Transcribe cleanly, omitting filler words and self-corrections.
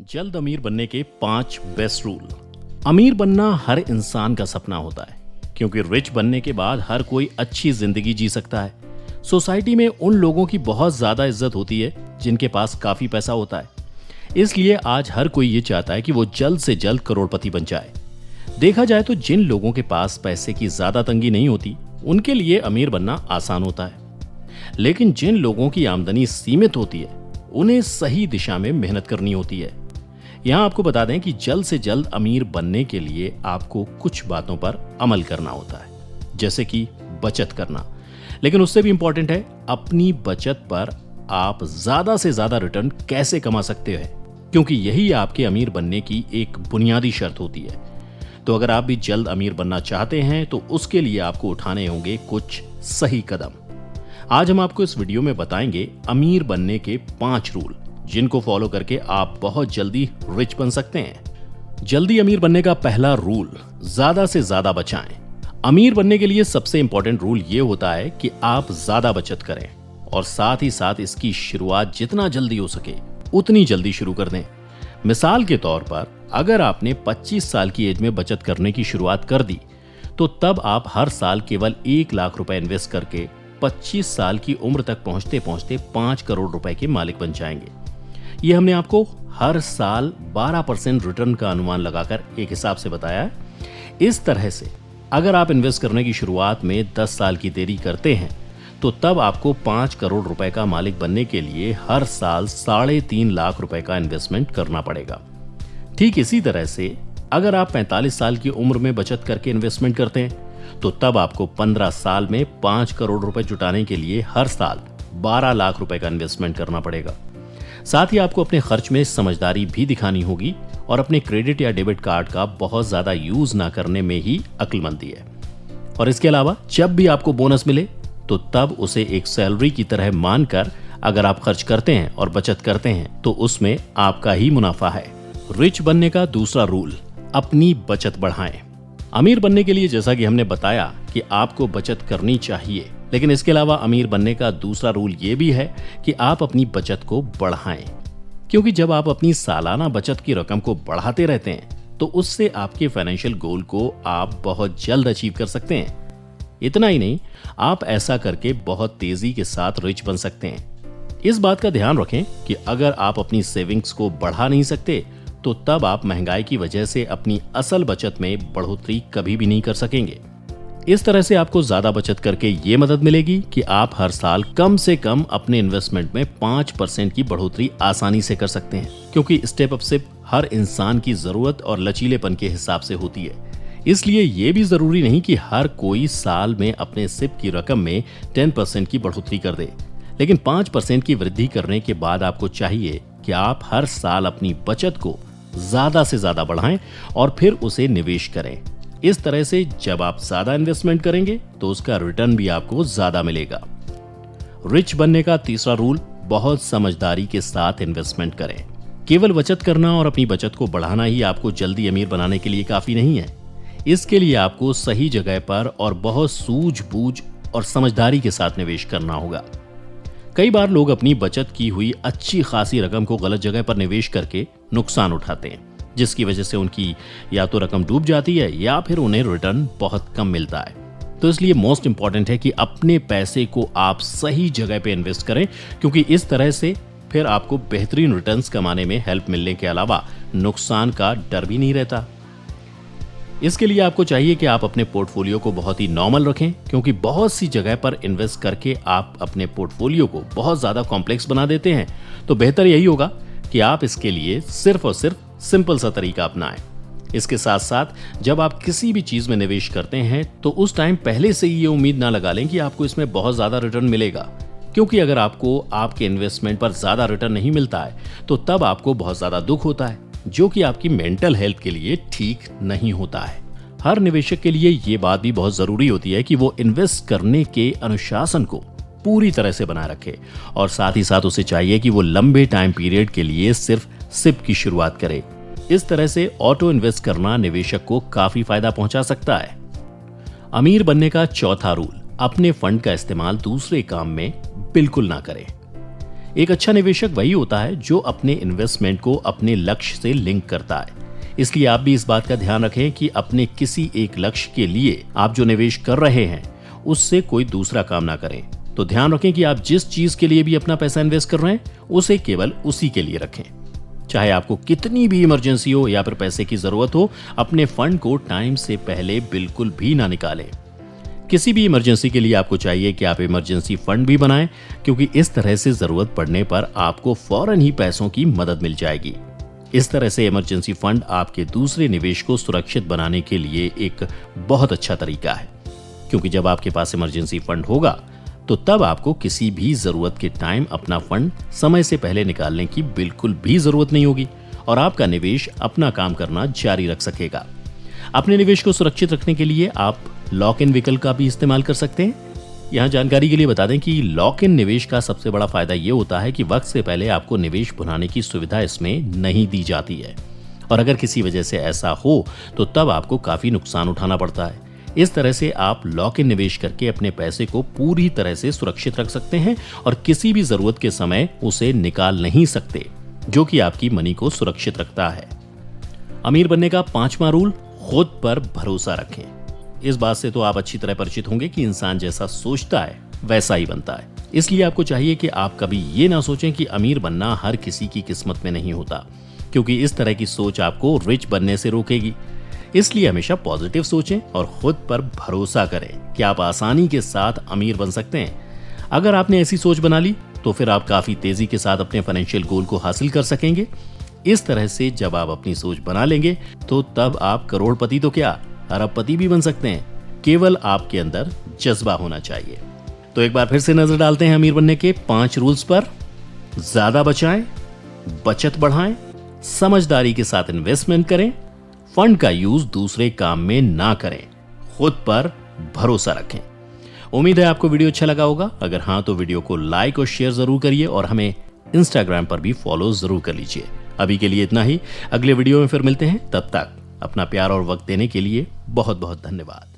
जल्द अमीर बनने के 5 बेस्ट रूल। अमीर बनना हर इंसान का सपना होता है, क्योंकि रिच बनने के बाद हर कोई अच्छी जिंदगी जी सकता है। सोसाइटी में उन लोगों की बहुत ज्यादा इज्जत होती है जिनके पास काफी पैसा होता है। इसलिए आज हर कोई ये चाहता है कि वो जल्द से जल्द करोड़पति बन जाए। देखा जाए तो जिन लोगों के पास पैसे की ज्यादा तंगी नहीं होती, उनके लिए अमीर बनना आसान होता है। लेकिन जिन लोगों की आमदनी सीमित होती है, उन्हें सही दिशा में मेहनत करनी होती है। यहाँ आपको बता दें कि जल्द से जल्द अमीर बनने के लिए आपको कुछ बातों पर अमल करना होता है, जैसे कि बचत करना। लेकिन उससे भी इंपॉर्टेंट है अपनी बचत पर आप ज्यादा से ज्यादा रिटर्न कैसे कमा सकते हैं, क्योंकि यही आपके अमीर बनने की एक बुनियादी शर्त होती है। तो अगर आप भी जल्द अमीर बनना चाहते हैं तो उसके लिए आपको उठाने होंगे कुछ सही कदम। आज हम आपको इस वीडियो में बताएंगे अमीर बनने के 5 रूल, जिनको फॉलो करके आप बहुत जल्दी रिच बन सकते हैं। जल्दी अमीर बनने का पहला रूल, ज्यादा से ज्यादा बचाएं। अमीर बनने के लिए सबसे इंपॉर्टेंट रूल ये होता है कि आप ज्यादा बचत करें और साथ ही साथ इसकी शुरुआत जितना जल्दी हो सके उतनी जल्दी शुरू कर दें। मिसाल के तौर पर अगर आपने 25 साल की एज में बचत करने की शुरुआत कर दी, तो तब आप हर साल केवल 1 लाख रुपए इन्वेस्ट करके 25 साल की उम्र तक पहुंचते पहुंचते 5 करोड़ रुपए के मालिक बन जाएंगे। ये हमने आपको हर साल 12% रिटर्न का अनुमान लगाकर एक हिसाब से बताया है। इस तरह से अगर आप इन्वेस्ट करने की शुरुआत में 10 साल की देरी करते हैं, तो तब आपको 5 करोड़ रुपए का मालिक बनने के लिए हर साल 3.5 लाख रुपए का इन्वेस्टमेंट करना पड़ेगा। ठीक इसी तरह से अगर आप 45 साल की उम्र में बचत करके इन्वेस्टमेंट करते हैं, तो तब आपको 15 साल में 5 करोड़ रुपए जुटाने के लिए हर साल 12 लाख रुपए का इन्वेस्टमेंट करना पड़ेगा। साथ ही आपको अपने खर्च में समझदारी भी दिखानी होगी और अपने क्रेडिट या डेबिट कार्ड का बहुत ज्यादा यूज ना करने में ही अक्लमंदी है। और इसके अलावा जब भी आपको बोनस मिले, तो तब उसे एक सैलरी की तरह मानकर अगर आप खर्च करते हैं और बचत करते हैं, तो उसमें आपका ही मुनाफा है। रिच बनने का दूसरा रूल, अपनी बचत बढ़ाएं। अमीर बनने के लिए जैसा कि हमने बताया कि आपको बचत करनी चाहिए, लेकिन इसके अलावा अमीर बनने का दूसरा रूल ये भी है कि आप अपनी बचत को बढ़ाएं। क्योंकि जब आप अपनी सालाना बचत की रकम को बढ़ाते रहते हैं, तो उससे आपके फाइनेंशियल गोल को आप बहुत जल्द अचीव कर सकते हैं। इतना ही नहीं, आप ऐसा करके बहुत तेजी के साथ रिच बन सकते हैं। इस बात का ध्यान रखें कि अगर आप अपनी सेविंग्स को बढ़ा नहीं सकते, तो तब आप महंगाई की वजह से अपनी असल बचत में बढ़ोतरी कभी भी नहीं कर सकेंगे। इस तरह से आपको ज्यादा बचत करके ये मदद मिलेगी कि आप हर साल कम से कम अपने इन्वेस्टमेंट में 5% की बढ़ोतरी आसानी से कर सकते हैं, क्योंकि स्टेप अप सिप हर इंसान की जरूरत और लचीलेपन के हिसाब से होती है। इसलिए ये भी जरूरी नहीं कि हर कोई साल में अपने सिप की रकम में 10% की बढ़ोतरी कर दे, लेकिन 5% की वृद्धि करने के बाद आपको चाहिए कि आप हर साल अपनी बचत को ज्यादा से ज्यादा बढ़ाएं और फिर उसे निवेश करें। इस तरह से जब आप ज्यादा इन्वेस्टमेंट करेंगे, तो उसका रिटर्न भी आपको ज्यादा मिलेगा। रिच बनने का तीसरा रूल, बहुत समझदारी के साथ इन्वेस्टमेंट करें। केवल बचत करना और अपनी बचत को बढ़ाना ही आपको जल्दी अमीर बनाने के लिए काफी नहीं है। इसके लिए आपको सही जगह पर और बहुत सूझबूझ और समझदारी के साथ निवेश करना होगा। कई बार लोग अपनी बचत की हुई अच्छी खासी रकम को गलत जगह पर निवेश करके नुकसान उठाते हैं, जिसकी वजह से उनकी या तो रकम डूब जाती है या फिर उन्हें रिटर्न बहुत कम मिलता है। तो इसलिए मोस्ट इंपॉर्टेंट है कि अपने पैसे को आप सही जगह पे इन्वेस्ट करें, क्योंकि इस तरह से फिर आपको बेहतरीन रिटर्न्स कमाने में हेल्प मिलने के अलावा नुकसान का डर भी नहीं रहता। इसके लिए आपको चाहिए कि आप अपने पोर्टफोलियो को बहुत ही नॉर्मल रखें, क्योंकि बहुत सी जगह पर इन्वेस्ट करके आप अपने पोर्टफोलियो को बहुत ज्यादा कॉम्प्लेक्स बना देते हैं। तो बेहतर यही होगा कि आप इसके लिए सिर्फ और सिर्फ सिंपल सा तरीका अपनाएं। इसके साथ साथ जब आप किसी भी चीज में निवेश करते हैं, तो उस टाइम पहले से ही ये उम्मीद ना लगा लें कि आपको इसमें बहुत ज्यादा रिटर्न मिलेगा, क्योंकि अगर आपको आपके इन्वेस्टमेंट पर ज्यादा रिटर्न नहीं मिलता है, तो तब आपको बहुत ज्यादा दुख होता है, जो कि आपकी मेंटल हेल्थ के लिए ठीक नहीं होता है। हर निवेशक के लिए ये बात भी बहुत जरूरी होती है कि वो इन्वेस्ट करने के अनुशासन को पूरी तरह से बनाए रखे, और साथ ही साथ उसे चाहिए कि वो लंबे टाइम पीरियड के लिए सिर्फ सिप की शुरुआत करे। इस तरह से ऑटो इन्वेस्ट करना निवेशक को काफी फायदा पहुंचा सकता है। अमीर बनने का चौथा रूल, अपने फंड का इस्तेमाल दूसरे काम में बिल्कुल ना करें। एक अच्छा निवेशक वही होता है जो अपने इन्वेस्टमेंट को अपने लक्ष्य से लिंक करता है। इसलिए आप भी इस बात का ध्यान रखें कि अपने किसी एक लक्ष्य के लिए आप जो निवेश कर रहे हैं उससे कोई दूसरा काम ना करें। तो ध्यान रखें कि आप जिस चीज के लिए भी अपना पैसा इन्वेस्ट कर रहे हैं उसे केवल उसी के लिए रखें। चाहे आपको कितनी भी इमरजेंसी हो या फिर पैसे की जरूरत हो, अपने फंड को टाइम से पहले बिल्कुल भी ना निकालें। किसी भी इमरजेंसी के लिए आपको चाहिए कि आप इमरजेंसी फंड भी बनाएं, क्योंकि इस तरह से जरूरत पड़ने पर आपको फौरन ही पैसों की मदद मिल जाएगी। इस तरह से इमरजेंसी फंड आपके दूसरे निवेश को सुरक्षित बनाने के लिए एक बहुत अच्छा तरीका है, क्योंकि जब आपके पास इमरजेंसी फंड होगा तो तब आपको किसी भी जरूरत के टाइम अपना फंड समय से पहले निकालने की बिल्कुल भी जरूरत नहीं होगी और आपका निवेश अपना काम करना जारी रख सकेगा। अपने निवेश को सुरक्षित रखने के लिए आप लॉक इन विकल्प का भी इस्तेमाल कर सकते हैं। यहाँ जानकारी के लिए बता दें कि लॉक इन निवेश का सबसे बड़ा फायदा ये होता है कि वक्त से पहले आपको निवेश भुनाने की सुविधा इसमें नहीं दी जाती है, और अगर किसी वजह से ऐसा हो तो तब आपको काफी नुकसान उठाना पड़ता है। इस तरह से आप लॉक इन निवेश करके अपने पैसे को पूरी तरह से सुरक्षित रख सकते हैं और किसी भी जरूरत के समय उसे निकाल नहीं सकते, जो कि आपकी मनी को सुरक्षित रखता है। अमीर बनने का 5वां रूल, खुद पर भरोसा रखें। इस बात से तो आप अच्छी तरह परिचित होंगे कि इंसान जैसा सोचता है वैसा ही बनता है। इसलिए आपको चाहिए कि आप कभी ये ना सोचें कि अमीर बनना हर किसी की किस्मत में नहीं होता, क्योंकि इस तरह की सोच आपको रिच बनने से रोकेगी। इसलिए हमेशा पॉजिटिव सोचें और खुद पर भरोसा करें कि आप आसानी के साथ अमीर बन सकते हैं। अगर आपने ऐसी सोच बना ली तो फिर आप काफी तेजी के साथ अपने फाइनेंशियल गोल को हासिल कर सकेंगे। इस तरह से जब आप अपनी सोच बना लेंगे तो तब आप करोड़पति तो क्या, अरबपति भी बन सकते हैं। केवल आपके अंदर जज्बा होना चाहिए। तो एक बार फिर से नजर डालते हैं अमीर बनने के 5 रूल्स पर। ज्यादा बचाएं, बचत बढ़ाएं, समझदारी के साथ इन्वेस्टमेंट करें, फंड का यूज दूसरे काम में ना करें, खुद पर भरोसा रखें। उम्मीद है आपको वीडियो अच्छा लगा होगा। अगर हाँ तो वीडियो को लाइक और शेयर जरूर करिए और हमें इंस्टाग्राम पर भी फॉलो जरूर कर लीजिए। अभी के लिए इतना ही, अगले वीडियो में फिर मिलते हैं। तब तक अपना प्यार और वक्त देने के लिए बहुत बहुत धन्यवाद।